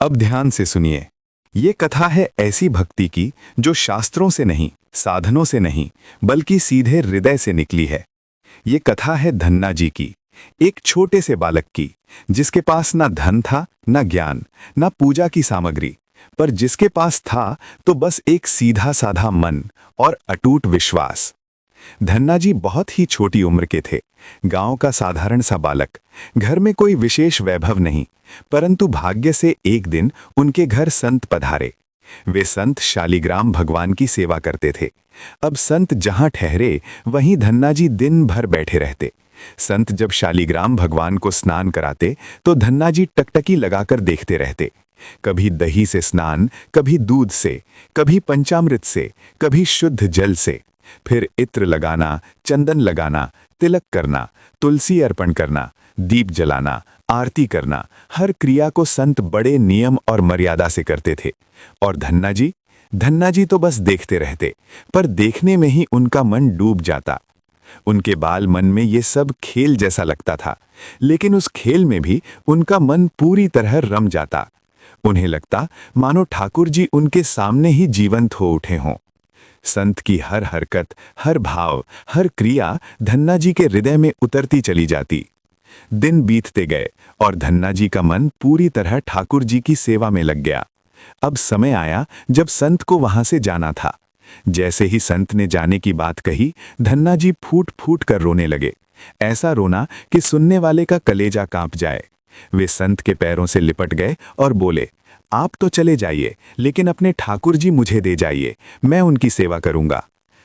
अब ध्यान से सुनिए। ये कथा है ऐसी भक्ति की जो शास्त्रों से नहीं, साधनों से नहीं, बल्कि सीधे हृदय से निकली है। ये कथा है धन्ना जी की, एक छोटे से बालक की, जिसके पास ना धन था, ना ज्ञान, ना पूजा की सामग्री, पर जिसके पास था तो बस एक सीधा साधा मन और अटूट विश्वास। धन्ना जी बहुत ही छोटी उम्र के थे, गांव का साधारण सा बालक। घर में कोई विशेष वैभव नहीं, परंतु भाग्य से एक दिन उनके घर संत पधारे। वे संत शालिग्राम भगवान की सेवा करते थे। अब संत जहां ठहरे वहीं धन्ना जी दिन भर बैठे रहते। संत जब शालिग्राम भगवान को स्नान कराते तो धन्ना जी टकटकी लगाकर देखते रहते। कभी दही से स्नान, कभी दूध से, कभी पंचामृत से, कभी शुद्ध जल से। फिर इत्र लगाना, चंदन लगाना, तिलक करना, तुलसी अर्पण करना, दीप जलाना, आरती करना, हर क्रिया को संत बड़े नियम और मर्यादा से करते थे। और धन्ना जी तो बस देखते रहते, पर देखने में ही उनका मन डूब जाता। उनके बाल मन में ये सब खेल जैसा लगता था, लेकिन उस खेल में भी उनका मन पूरी तरह रम जाता। उन्हें लगता मानो ठाकुर जी उनके सामने ही जीवंत हो उठे हों। संत की हर हरकत, हर भाव, हर क्रिया धन्ना जी के हृदय में उतरती चली जाती। दिन बीतते गए और धन्ना जी का मन पूरी तरह ठाकुर जी की सेवा में लग गया। अब समय आया जब संत को वहां से जाना था। जैसे ही संत ने जाने की बात कही, धन्ना जी फूट फूट कर रोने लगे। ऐसा रोना कि सुनने वाले का कलेजा कांप जाए। वे संत के पैरों से लिपट गए और बोले, आप तो चले जाइए, लेकिन अपने ठाकुर जी मुझे दे जाइए, मैं उनकी सेवा करूंगा।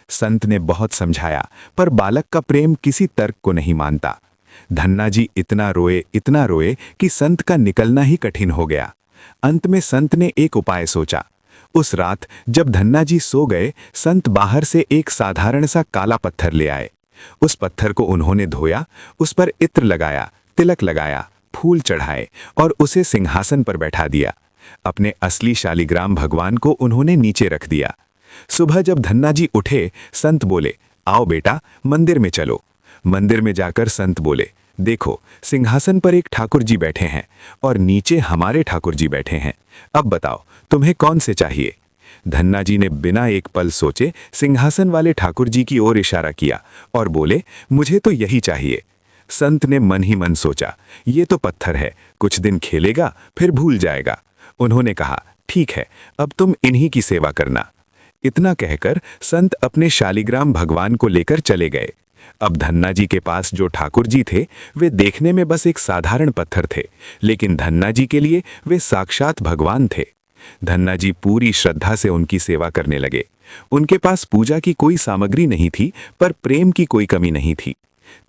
संत ने बहुत समझाया, पर बालक का प्रेम किसी तर्क को नहीं मानता। धन्ना जी इतना रोए कि संत का निकलना ही कठिन हो गया। अंत में संत ने एक उपाय सोचा। उस रात जब धन्ना जी सो गए, संत बाहर से एक साधारण सा काला पत्थर ले आए। उस पत्थर को उन्होंने धोया, उस पर इत्र लगाया, तिलक लगाया, फूल चढ़ाए और उसे सिंहासन पर बैठा दिया। अपने असली शालिग्राम भगवान को उन्होंने नीचे रख दिया। सुबह जब धन्ना जी उठे, संत बोले, आओ बेटा, मंदिर में चलो। मंदिर में जाकर संत बोले, देखो, सिंहासन पर एक ठाकुर जी बैठे हैं और नीचे हमारे ठाकुर जी बैठे हैं। अब बताओ, तुम्हें कौन से चाहिए? धन्ना जी ने बिना एक पल सोचे सिंहासन वाले ठाकुर जी की ओर इशारा किया और बोले, मुझे तो यही चाहिए। संत ने मन ही मन सोचा, ये तो पत्थर है, कुछ दिन खेलेगा फिर भूल जाएगा। उन्होंने कहा, ठीक है, अब तुम इन्हीं की सेवा करना। इतना कहकर संत अपने शालिग्राम भगवान को लेकर चले गए। अब धन्ना जी के पास जो ठाकुर जी थे, वे देखने में बस एक साधारण पत्थर थे, लेकिन धन्ना जी के लिए वे साक्षात भगवान थे। धन्ना जी पूरी श्रद्धा से उनकी सेवा करने लगे। उनके पास पूजा की कोई सामग्री नहीं थी, पर प्रेम की कोई कमी नहीं थी।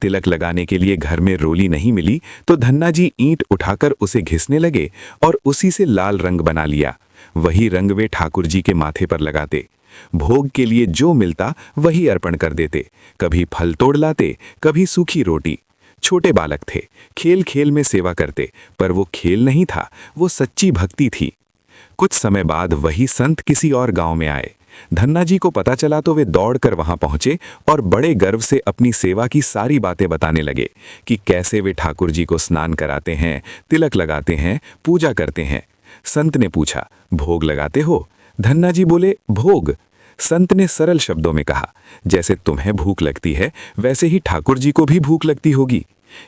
तिलक लगाने के लिए घर में रोली नहीं मिली तो धन्ना जी ईंट उठाकर उसे घिसने लगे और उसी से लाल रंग बना लिया। वही रंग वे ठाकुर जी के माथे पर लगाते। भोग के लिए जो मिलता वही अर्पण कर देते। कभी फल तोड़ लाते, कभी सूखी रोटी। छोटे बालक थे, खेल खेल में सेवा करते, पर वो खेल नहीं था, वो सच्ची भक्ति थी। कुछ समय बाद वही संत किसी और गांव में आए। धन्ना जी को पता चला तो वे दौड़कर वहां पहुंचे और बड़े गर्व से अपनी सेवा की सारी बातें बताने लगे कि कैसे वे ठाकुर जी को स्नान कराते हैं, तिलक लगाते हैं, पूजा करते हैं। संत ने पूछा, भोग लगाते हो? धन्ना जी बोले, भोग। संत ने सरल शब्दों में कहा, जैसे तुम्हें भूख लगती है वैसे ही ठाकुर जी को भी भूख लगती होगी।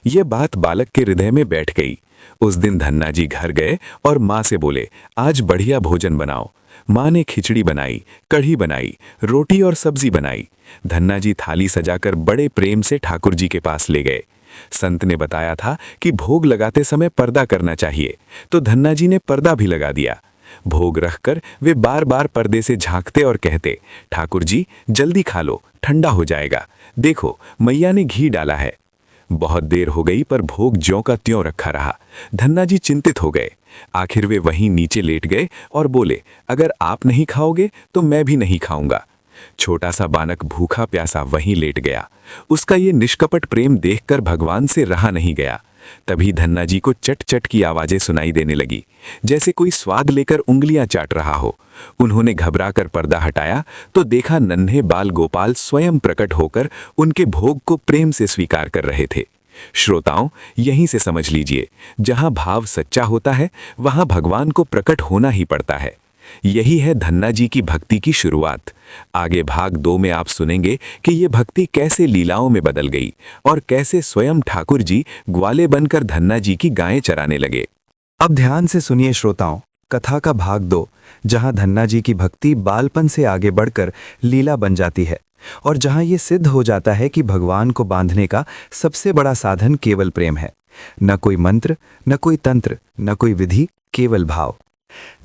ये बात बालक के हृदय में बैठ गई। उस दिन धन्ना जी घर गए और माँ से बोले, आज बढ़िया भोजन बनाओ। माँ ने खिचड़ी बनाई, कढ़ी बनाई, रोटी और सब्जी बनाई। धन्ना जी थाली सजाकर बड़े प्रेम से ठाकुर जी के पास ले गए। संत ने बताया था कि भोग लगाते समय पर्दा करना चाहिए, तो धन्ना जी ने पर्दा भी लगा दिया। भोग रखकर वे बार बार पर्दे से झांकते और कहते, ठाकुर जी जल्दी खा लो, ठंडा हो जाएगा। देखो, मैया ने घी डाला है। बहुत देर हो गई पर भोग ज्यों का त्यों रखा रहा। धन्ना जी चिंतित हो गए। आखिर वे वहीं नीचे लेट गए और बोले, अगर आप नहीं खाओगे तो मैं भी नहीं खाऊंगा। छोटा सा बालक भूखा प्यासा वहीं लेट गया। उसका ये निष्कपट प्रेम देखकर भगवान से रहा नहीं गया। तभी धन्ना जी को चट चट की आवाजें सुनाई देने लगी, जैसे कोई स्वाद लेकर उंगलियां चाट रहा हो। उन्होंने घबराकर पर्दा हटाया तो देखा नन्हे बाल गोपाल स्वयं प्रकट होकर उनके भोग को प्रेम से स्वीकार कर रहे थे। श्रोताओं, यहीं से समझ लीजिए, जहां भाव सच्चा होता है वहां भगवान को प्रकट होना ही पड़ता है। यही है धन्ना जी की भक्ति की शुरुआत। आगे भाग 2 में आप सुनेंगे कि ये भक्ति कैसे लीलाओं में बदल गई और कैसे स्वयं ठाकुर जी ग्वाले बनकर धन्ना जी की गायें चराने लगे। अब ध्यान से सुनिए श्रोताओं, कथा का भाग 2, जहां धन्ना जी की भक्ति बालपन से आगे बढ़कर लीला बन जाती है और जहां ये सिद्ध हो जाता है कि भगवान को बांधने का सबसे बड़ा साधन केवल प्रेम है। न कोई मंत्र, न कोई तंत्र, न कोई विधि, केवल भाव।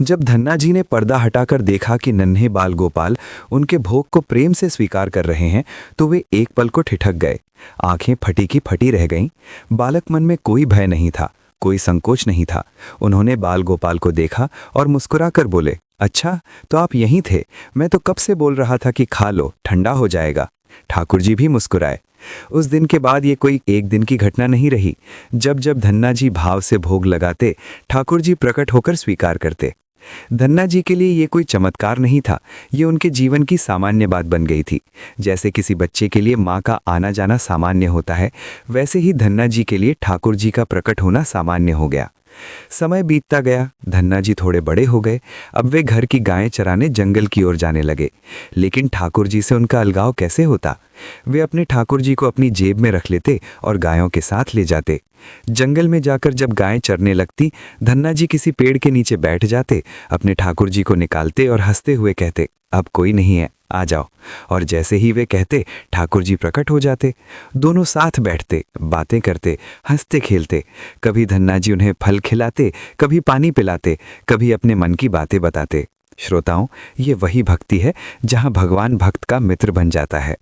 जब धन्ना जी ने पर्दा हटाकर देखा कि नन्हे बाल गोपाल उनके भोग को प्रेम से स्वीकार कर रहे हैं, तो वे एक पल को ठिठक गए। आंखें फटी की फटी रह गईं। बालक मन में कोई भय नहीं था, कोई संकोच नहीं था। उन्होंने बाल गोपाल को देखा और मुस्कुराकर बोले, अच्छा तो आप यहीं थे, मैं तो कब से बोल रहा था कि खा लो, ठंडा हो जाएगा। ठाकुर जी भी मुस्कुराए। उस दिन के बाद ये कोई एक दिन की घटना नहीं रही। जब जब धन्ना जी भाव से भोग लगाते, ठाकुर जी प्रकट होकर स्वीकार करते। धन्ना जी के लिए ये कोई चमत्कार नहीं था, ये उनके जीवन की सामान्य बात बन गई थी। जैसे किसी बच्चे के लिए माँ का आना जाना सामान्य होता है, वैसे ही धन्ना जी के लिए ठाकुर जी का प्रकट होना सामान्य हो गया। समय बीतता गया, धन्ना जी थोड़े बड़े हो गए। अब वे घर की गायें चराने जंगल की ओर जाने लगे। लेकिन ठाकुर जी से उनका अलगाव कैसे होता? वे अपने ठाकुर जी को अपनी जेब में रख लेते और गायों के साथ ले जाते। जंगल में जाकर जब गायें चरने लगती, धन्ना जी किसी पेड़ के नीचे बैठ जाते, अपने ठाकुर जी को निकालते और हंसते हुए कहते, अब कोई नहीं है, आ जाओ। और जैसे ही वे कहते, ठाकुर जी प्रकट हो जाते। दोनों साथ बैठते, बातें करते, हंसते खेलते। कभी धन्ना जी उन्हें फल खिलाते, कभी पानी पिलाते, कभी अपने मन की बातें बताते। श्रोताओं, ये वही भक्ति है जहां भगवान भक्त का मित्र बन जाता है।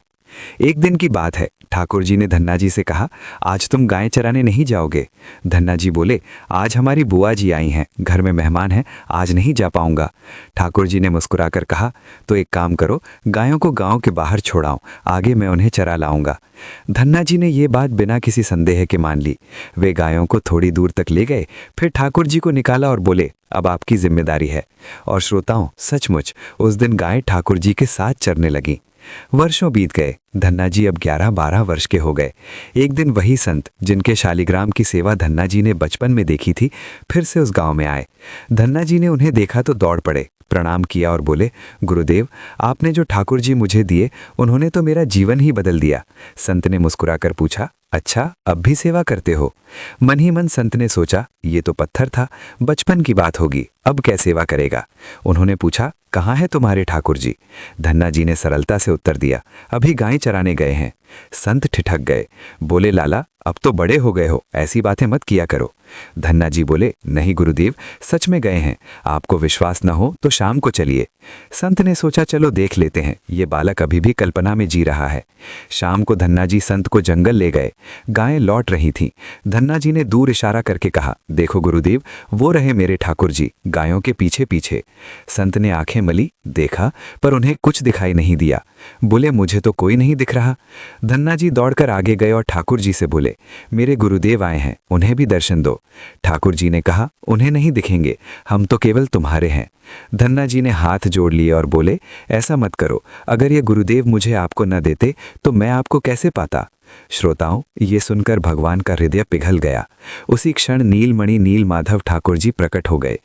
एक दिन की बात है, ठाकुर जी ने धन्ना जी से कहा, आज तुम गायें चराने नहीं जाओगे? धन्ना जी बोले, आज हमारी बुआ जी आई हैं, घर में मेहमान हैं, आज नहीं जा पाऊंगा। ठाकुर जी ने मुस्कुराकर कहा, तो एक काम करो, गायों को गांव के बाहर छोड़ाओ, आगे मैं उन्हें चरा लाऊंगा। धन्ना जी ने ये बात बिना किसी संदेह के मान ली। वे गायों को थोड़ी दूर तक ले गए, फिर ठाकुर जी को निकाला और बोले, अब आपकी जिम्मेदारी है। और श्रोताओं, सचमुच उस दिन गायें ठाकुर जी के साथ चरने लगी। वर्षों बीत गए। धन्ना जी अब 11-12 वर्ष के हो गए। एक दिन वही संत जिनके शालिग्राम की सेवा धन्ना जी ने बचपन में देखी थी, फिर से उस गांव में आए। धन्ना जी ने उन्हें देखा तो दौड़ पड़े, प्रणाम किया और बोले, गुरुदेव, आपने जो ठाकुर जी मुझे दिए, उन्होंने तो मेरा जीवन ही बदल दिया। संत ने मुस्कुराकर पूछा, अच्छा अब भी सेवा करते हो? मन ही मन संत ने सोचा, ये तो पत्थर था, बचपन की बात होगी, अब क्या सेवा करेगा। उन्होंने पूछा, कहाँ है तुम्हारे ठाकुर जी? धन्ना जी ने सरलता से उत्तर दिया, अभी गाय चराने गए हैं। संत ठिठक गए, बोले, लाला अब तो बड़े हो गए हो, ऐसी बातें मत किया करो। धन्ना जी बोले, नहीं गुरुदेव, सच में गए हैं, आपको विश्वास न हो तो शाम को चलिए। संत ने सोचा, चलो देख लेते हैं, ये बालक अभी भी कल्पना में जी रहा है। शाम को धन्ना जी संत को जंगल ले गए। गायें लौट रही थीं। धन्ना जी ने दूर इशारा करके कहा, देखो गुरुदेव, वो रहे मेरे ठाकुर जी, गायों के पीछे पीछे। संत ने आंखें मली, देखा, पर उन्हें कुछ दिखाई नहीं दिया। बोले, मुझे तो कोई नहीं दिख रहा। धन्ना जी दौड़कर आगे गए और ठाकुर जी से बोले, मेरे गुरुदेव आए हैं, उन्हें भी दर्शन दो। ठाकुर जी ने कहा, उन्हें नहीं दिखेंगे, हम तो केवल तुम्हारे हैं। धन्ना जी ने हाथ जोड़ लिए और बोले, ऐसा मत करो, अगर ये गुरुदेव मुझे आपको न देते तो मैं आपको कैसे पाता। श्रोताओं, ये सुनकर भगवान का हृदय पिघल गया। उसी क्षण नीलमणि नील माधव ठाकुर जी प्रकट हो गए।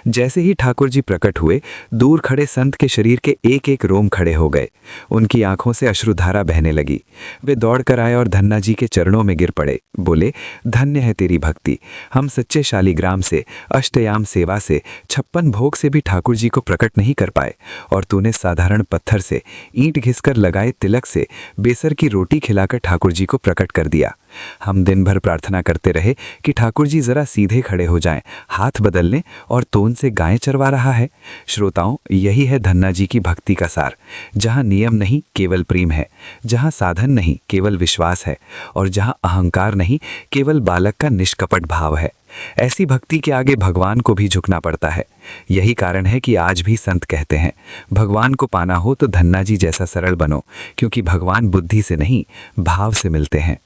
जैसे ही ठाकुर जी प्रकट हुए, दूर खड़े संत के शरीर के एक एक रोम खड़े हो गए। उनकी आंखों से अश्रुधारा बहने लगी। वे दौड़कर आए और धन्ना जी के चरणों में गिर पड़े। बोले, धन्य है तेरी भक्ति, हम सच्चे शालिग्राम से, अष्टयाम सेवा से, 56 भोग से भी ठाकुर जी को प्रकट नहीं कर पाए, और तूने साधारण पत्थर से, ईंट घिसकर लगाए तिलक से, बेसर की रोटी खिलाकर ठाकुर जी को प्रकट कर दिया। हम दिन भर प्रार्थना करते रहे कि ठाकुर जी जरा सीधे खड़े हो जाएं, हाथ बदल लें, और तोन से गायें चरवा रहा है। श्रोताओं, यही है धन्ना जी की भक्ति का सार, जहां नियम नहीं केवल प्रेम है, जहां साधन नहीं केवल विश्वास है, और जहां अहंकार नहीं केवल बालक का निष्कपट भाव है। ऐसी भक्ति के आगे भगवान को भी झुकना पड़ता है। यही कारण है कि आज भी संत कहते हैं, भगवान को पाना हो तो धन्ना जी जैसा सरल बनो, क्योंकि भगवान बुद्धि से नहीं भाव से मिलते हैं।